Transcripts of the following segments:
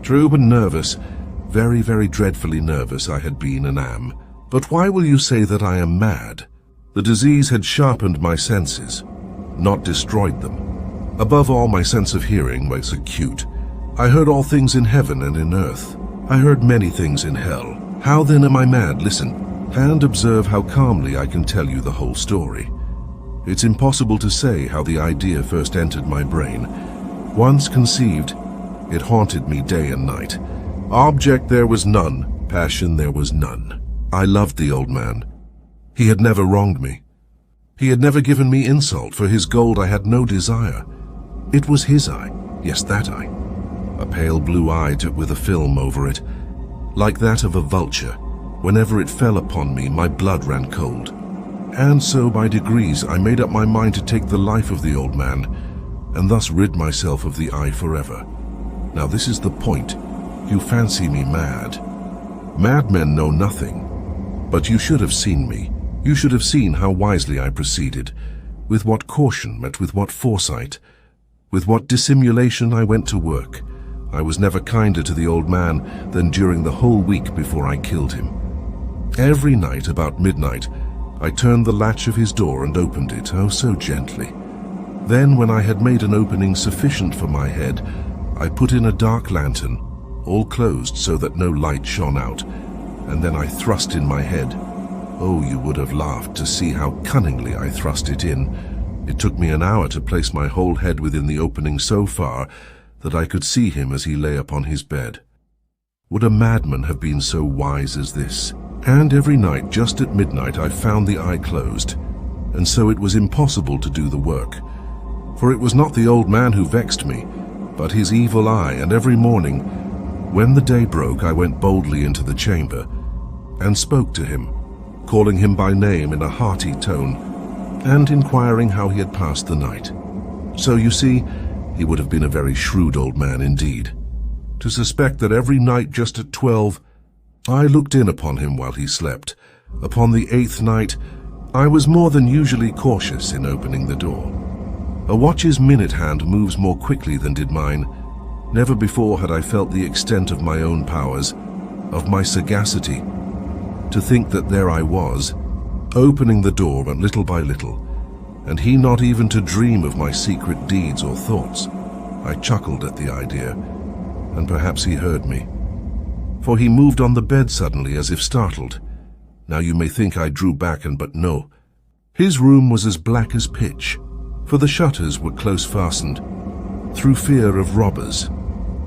True, and nervous, very, very dreadfully nervous I had been and am. But why will you say that I am mad? The disease had sharpened my senses, not destroyed them. Above all, my sense of hearing was acute. I heard all things in heaven and in earth. I heard many things in hell. How then am I mad? Listen, and observe how calmly I can tell you the whole story. It's impossible to say how the idea first entered my brain. Once conceived, it haunted me day and night. Object there was none, passion there was none. I loved the old man. He had never wronged me. He had never given me insult. For his gold I had no desire. It was his eye, yes, that eye. A pale blue eye with a film over it, like that of a vulture. Whenever it fell upon me, my blood ran cold. And so by degrees I made up my mind to take the life of the old man, and thus rid myself of the eye forever. Now this is the point. You fancy me mad. Madmen know nothing. But you should have seen me. You should have seen how wisely I proceeded, with what caution met with what foresight, with what dissimulation I went to work. I was never kinder to the old man than during the whole week before I killed him. Every night about midnight, I turned the latch of his door and opened it, oh so gently. Then, when I had made an opening sufficient for my head, I put in a dark lantern, all closed so that no light shone out, and then I thrust in my head. Oh, you would have laughed to see how cunningly I thrust it in. It took me an hour to place my whole head within the opening so far that I could see him as he lay upon his bed. Would a madman have been so wise as this? And every night, just at midnight, I found the eye closed, and so it was impossible to do the work. For it was not the old man who vexed me, but his evil eye, and every morning, when the day broke, I went boldly into the chamber and spoke to him, calling him by name in a hearty tone, and inquiring how he had passed the night. So you see, he would have been a very shrewd old man indeed, to suspect that every night just at 12, I looked in upon him while he slept. Upon the 8th night, I was more than usually cautious in opening the door. A watch's minute hand moves more quickly than did mine. Never before had I felt the extent of my own powers, of my sagacity. To think that there I was, opening the door little by little, and he not even to dream of my secret deeds or thoughts. I chuckled at the idea, and perhaps he heard me. For he moved on the bed suddenly as if startled. Now you may think I drew back, but no. His room was as black as pitch, for the shutters were close fastened, through fear of robbers,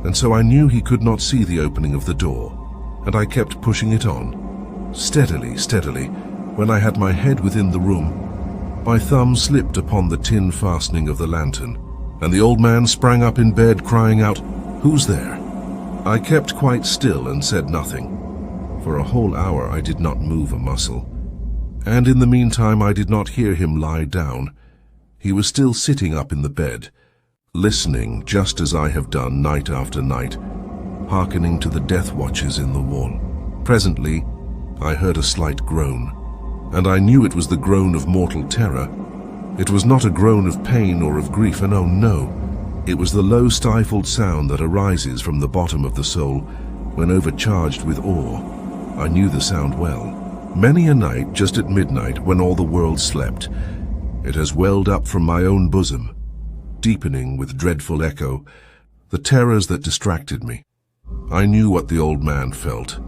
and so I knew he could not see the opening of the door, and I kept pushing it on. Steadily, steadily, when I had my head within the room, my thumb slipped upon the tin fastening of the lantern, and the old man sprang up in bed crying out, "Who's there?" I kept quite still and said nothing. For a whole hour I did not move a muscle, and in the meantime I did not hear him lie down. He was still sitting up in the bed, listening just as I have done night after night, hearkening to the death watches in the wall. Presently, I heard a slight groan, and I knew it was the groan of mortal terror. It was not a groan of pain or of grief, and oh no, it was the low stifled sound that arises from the bottom of the soul when overcharged with awe. I knew the sound well. Many a night, just at midnight, when all the world slept, it has welled up from my own bosom, deepening with dreadful echo the terrors that distracted me. I knew what the old man felt,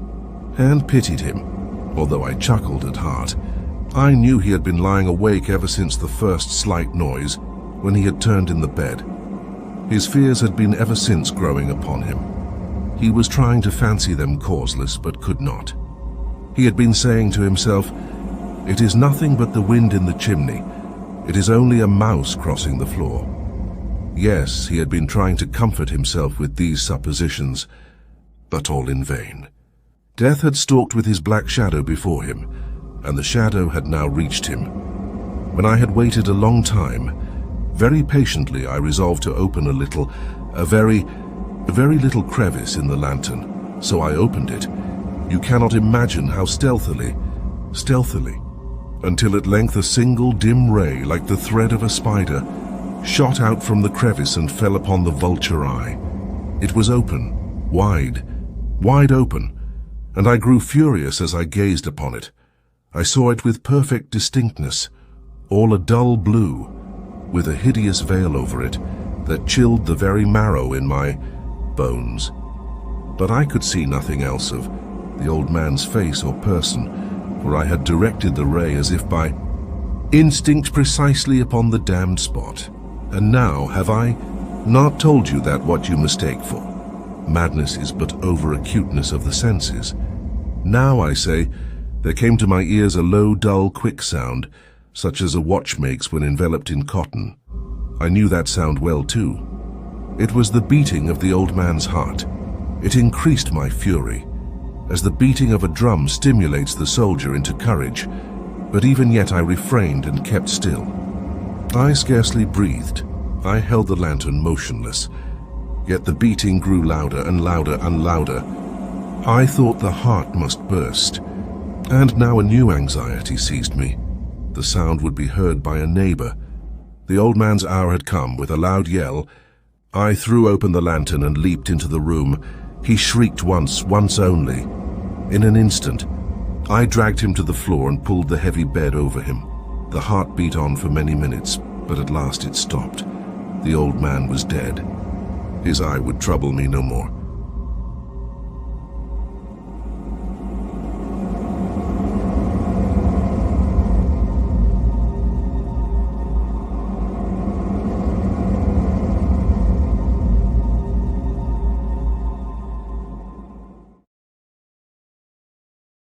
and pitied him, although I chuckled at heart. I knew he had been lying awake ever since the first slight noise, when he had turned in the bed. His fears had been ever since growing upon him. He was trying to fancy them causeless, but could not. He had been saying to himself, "It is nothing but the wind in the chimney. It is only a mouse crossing the floor." Yes, he had been trying to comfort himself with these suppositions, but all in vain. Death had stalked with his black shadow before him, and the shadow had now reached him. When I had waited a long time, very patiently I resolved to open a very little crevice in the lantern. So I opened it. You cannot imagine how stealthily, until at length a single dim ray, like the thread of a spider, shot out from the crevice and fell upon the vulture eye. It was open, wide, wide open, and I grew furious as I gazed upon it. I saw it with perfect distinctness, all a dull blue, with a hideous veil over it that chilled the very marrow in my bones. But I could see nothing else of the old man's face or person, for I had directed the ray as if by instinct precisely upon the damned spot. And now have I not told you that what you mistake for madness is but over-acuteness of the senses? Now, I say, there came to my ears a low, dull, quick sound, such as a watch makes when enveloped in cotton. I knew that sound well, too. It was the beating of the old man's heart. It increased my fury, as the beating of a drum stimulates the soldier into courage, but even yet I refrained and kept still. I scarcely breathed. I held the lantern motionless, yet the beating grew louder and louder and louder. I thought the heart must burst, and now a new anxiety seized me. The sound would be heard by a neighbor. The old man's hour had come. With a loud yell, I threw open the lantern and leaped into the room. He shrieked once only. In an instant, I dragged him to the floor and pulled the heavy bed over him. The heart beat on for many minutes, but at last it stopped. The old man was dead. His eye would trouble me no more.